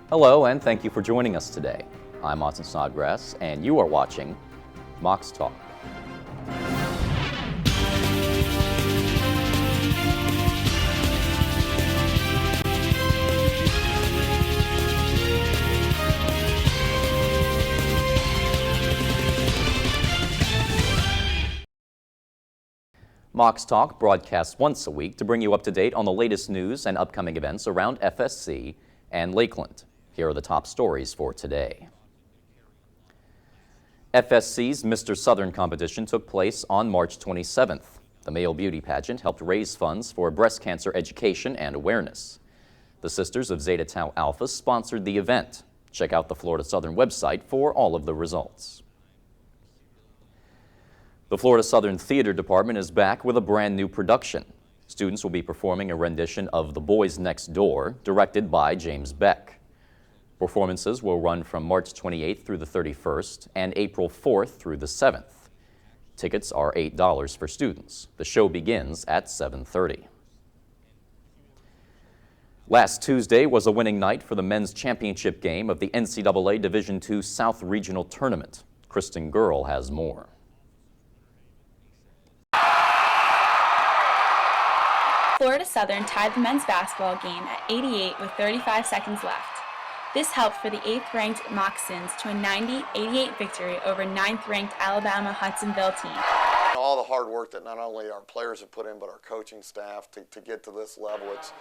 Hello, and thank you for joining us today. I'm Austin Snodgrass, and you are watching Mocs Talk. Mocs Talk broadcasts once a week to bring you up to date on the latest news and upcoming events around FSC and Lakeland. Here are the top stories for today. FSC's Mr. Southern competition took place on March 27th. The male beauty pageant helped raise funds for breast cancer education and awareness. The Sisters of Zeta Tau Alpha sponsored the event. Check out the Florida Southern website for all of the results. The Florida Southern Theater Department is back with a brand new production. Students will be performing a rendition of The Boys Next Door, directed by James Beck. Performances will run from March 28th through the 31st and April 4th through the 7th. Tickets are $8 for students. The show begins at 7:30. Last Tuesday was a winning night for the men's championship game of the NCAA Division II South Regional Tournament. Kristen Girl has more. Florida Southern tied the men's basketball game at 88 with 35 seconds left. This helped for the 8th-ranked Moccasins to a 90-88 victory over 9th-ranked Alabama Hudsonville team. All the hard work that not only our players have put in, but our coaching staff to get to this level, it's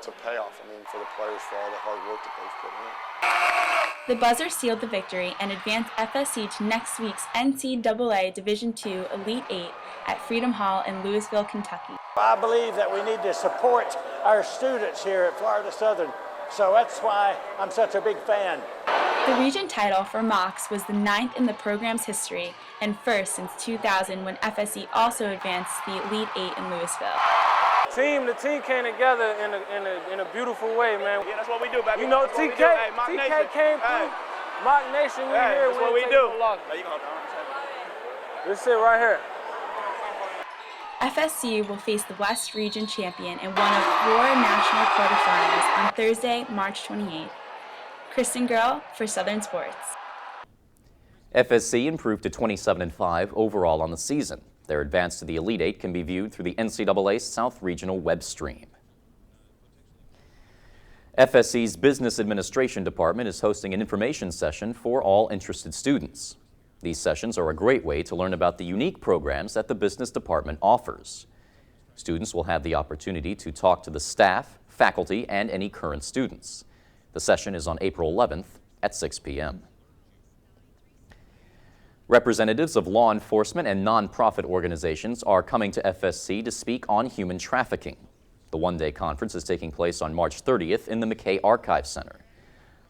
a payoff. I mean, for the players for all the hard work that they've put in. The buzzer sealed the victory and advanced FSC to next week's NCAA Division II Elite Eight at Freedom Hall in Louisville, Kentucky. I believe that we need to support our students here at Florida Southern, so that's why I'm such a big fan. The region title for Mocs was the 9th in the program's history and first since 2000 when FSC also advanced to the Elite Eight in Louisville. The team came together in a beautiful way, man. Yeah, that's what we do, baby. You know, TK came through. Mock Nation, we here. That's what we do. This it right here. FSC will face the West Region champion in one of 4 national quarterfinals on Thursday, March 28th. Kristen Girl for Southern Sports. FSC improved to 27-5 overall on the season. Their advance to the Elite Eight can be viewed through the NCAA South Regional web stream. FSC's Business Administration Department is hosting an information session for all interested students. These sessions are a great way to learn about the unique programs that the Business Department offers. Students will have the opportunity to talk to the staff, faculty, and any current students. The session is on April 11th at 6 p.m. Representatives of law enforcement and nonprofit organizations are coming to FSC to speak on human trafficking. The one-day conference is taking place on March 30th in the McKay Archive Center.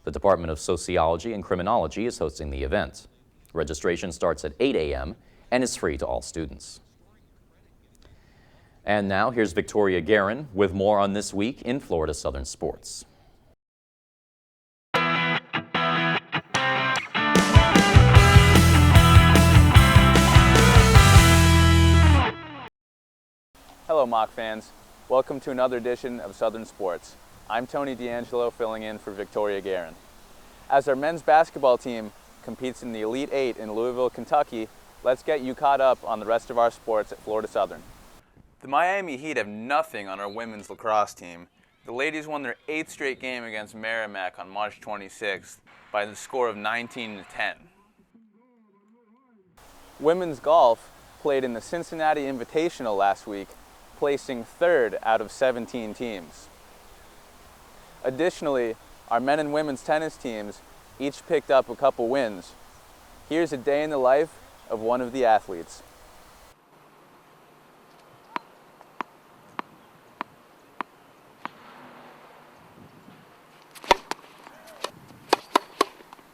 The Department of Sociology and Criminology is hosting the event. Registration starts at 8 a.m. and is free to all students. And now here's Victoria Guerin with more on This Week in Florida Southern Sports. Hello Moc fans, welcome to another edition of Southern Sports. I'm Tony D'Angelo filling in for Victoria Guerin. As our men's basketball team competes in the Elite Eight in Louisville, Kentucky, let's get you caught up on the rest of our sports at Florida Southern. The Miami Heat have nothing on our women's lacrosse team. The ladies won their 8th straight game against Merrimack on March 26th by the score of 19-10. Women's golf played in the Cincinnati Invitational last week, placing 3rd out of 17 teams. Additionally, our men and women's tennis teams each picked up a couple wins. Here's a day in the life of one of the athletes.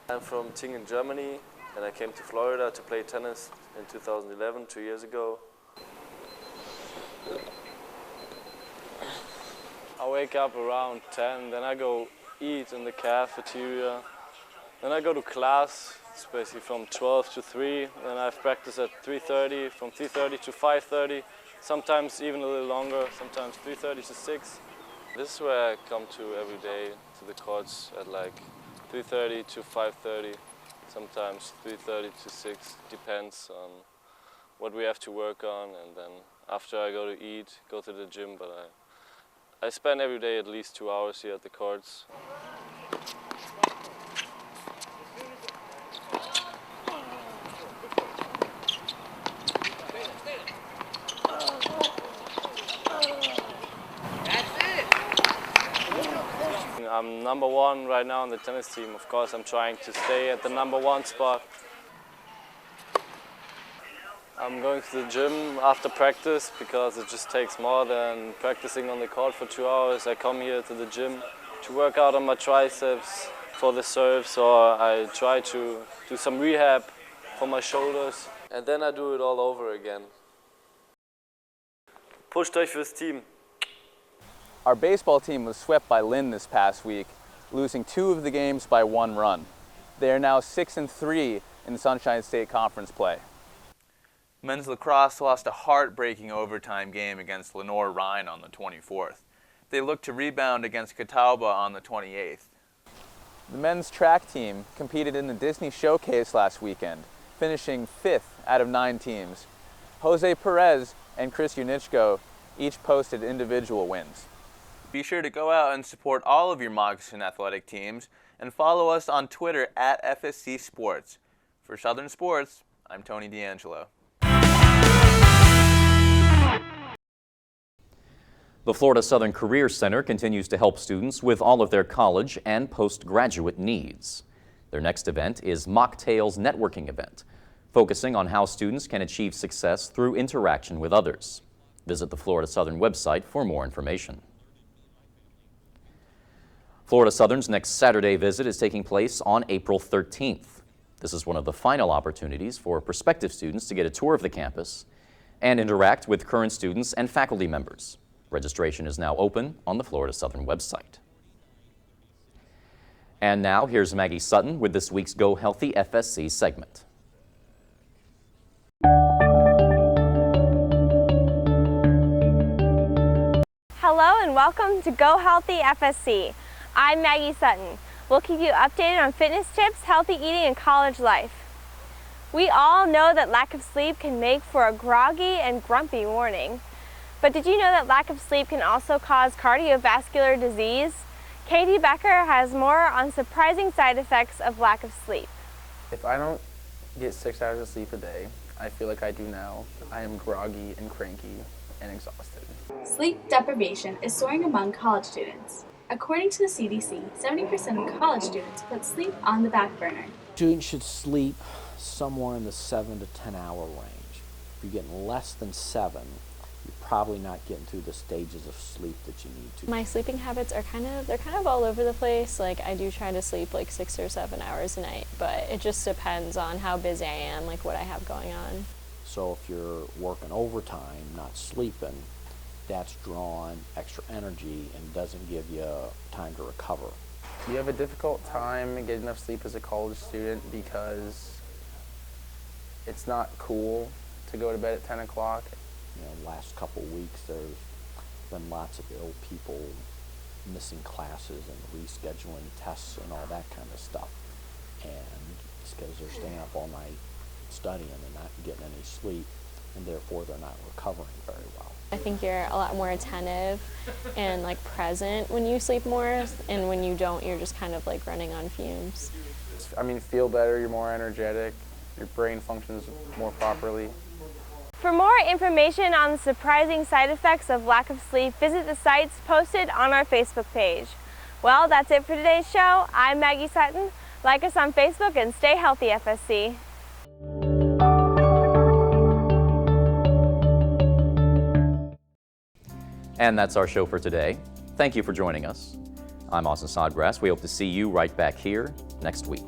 I'm from Tingen, Germany, and I came to Florida to play tennis in 2011, 2 years ago. I wake up around 10, then I go eat in the cafeteria. Then I go to class, it's basically from 12 to 3. Then I have practice at 3:30, from 3:30 to 5:30. Sometimes even a little longer, sometimes 3:30 to 6. This is where I come to every day to the courts at like 3:30 to 5:30, sometimes 3:30 to 6, depends on what we have to work on, and then after I go to eat, go to the gym, but I spend every day at least 2 hours here at the courts. I'm number one right now on the tennis team. Of course, I'm trying to stay at the number one spot. I'm going to the gym after practice because it just takes more than practicing on the court for 2 hours. I come here to the gym to work out on my triceps for the serves, or I try to do some rehab for my shoulders. And then I do it all over again. Pusht euch fürs Team. Our baseball team was swept by Lynn this past week, losing 2 of the games by 1 run. They are now 6-3 in Sunshine State Conference play. Men's lacrosse lost a heartbreaking overtime game against Lenore Rhine on the 24th. They look to rebound against Catawba on the 28th. The men's track team competed in the Disney Showcase last weekend, finishing 5th out of 9 teams. Jose Perez and Chris Unichko each posted individual wins. Be sure to go out and support all of your Moccasin athletic teams and follow us on Twitter at FSC Sports. For Southern Sports, I'm Tony D'Angelo. The Florida Southern Career Center continues to help students with all of their college and postgraduate needs. Their next event is Mocktails Networking Event, focusing on how students can achieve success through interaction with others. Visit the Florida Southern website for more information. Florida Southern's next Saturday visit is taking place on April 13th. This is one of the final opportunities for prospective students to get a tour of the campus and interact with current students and faculty members. Registration is now open on the Florida Southern website. And now here's Maggie Sutton with this week's Go Healthy FSC segment. Hello and welcome to Go Healthy FSC. I'm Maggie Sutton. We'll keep you updated on fitness tips, healthy eating, and college life. We all know that lack of sleep can make for a groggy and grumpy morning. But did you know that lack of sleep can also cause cardiovascular disease? Katie Becker has more on surprising side effects of lack of sleep. If I don't get 6 hours of sleep a day, I feel like I do now. I am groggy and cranky and exhausted. Sleep deprivation is soaring among college students. According to the CDC, 70% of college students put sleep on the back burner. Students should sleep somewhere in the 7 to 10 hour range. If you're getting less than 7, you're probably not getting through the stages of sleep that you need to. My sleeping habits are kind of all over the place. Like, I do try to sleep like 6 or 7 hours a night, but it just depends on how busy I am, like what I have going on. So if you're working overtime, not sleeping, that's drawing extra energy and doesn't give you time to recover. You have a difficult time getting enough sleep as a college student because it's not cool to go to bed at 10 o'clock. You know, last couple weeks there's been lots of ill people missing classes and rescheduling tests and all that kind of stuff. And it's because they're staying up all night studying and not getting any sleep, and therefore they're not recovering very well. I think you're a lot more attentive and like present when you sleep more, and when you don't, you're just kind of like running on fumes. I mean, feel better, you're more energetic, your brain functions more properly. For more information on the surprising side effects of lack of sleep, visit the sites posted on our Facebook page. Well, that's it for today's show. I'm Maggie Sutton. Like us on Facebook and stay healthy, FSC. And that's our show for today. Thank you for joining us. I'm Austin Snodgrass. We hope to see you right back here next week.